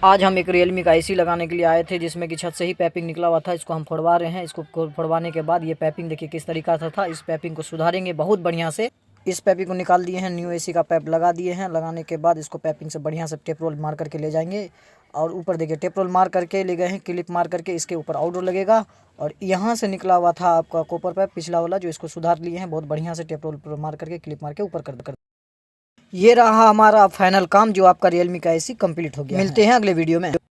आज हम एक रियलमी का एसी लगाने के लिए आए थे, जिसमें कि छत से ही पाइपिंग निकला हुआ था। इसको हम फोड़वा रहे हैं। इसको फोड़वाने के बाद ये पाइपिंग देखिए किस तरीका से था। इस पाइपिंग को सुधारेंगे बहुत बढ़िया से। इस पाइपिंग को निकाल दिए हैं, न्यू एसी का पाइप लगा दिए हैं। लगाने के बाद इसको पाइपिंग से बढ़िया से टेप रोल मार करके ले जाएंगे। और ऊपर देखिए टेप रोल मार करके ले गए हैं, क्लिप मार करके इसके ऊपर आउटडोर लगेगा। और यहाँ से निकला हुआ था आपका कॉपर पाइप पिछला वाला, जो इसको सुधार लिए हैं बहुत बढ़िया से। टेप रोल मार करके क्लिप मार के ऊपर कर ये रहा हमारा फाइनल काम, जो आपका रियलमी का एसी कंप्लीट हो गया। मिलते हैं अगले वीडियो में।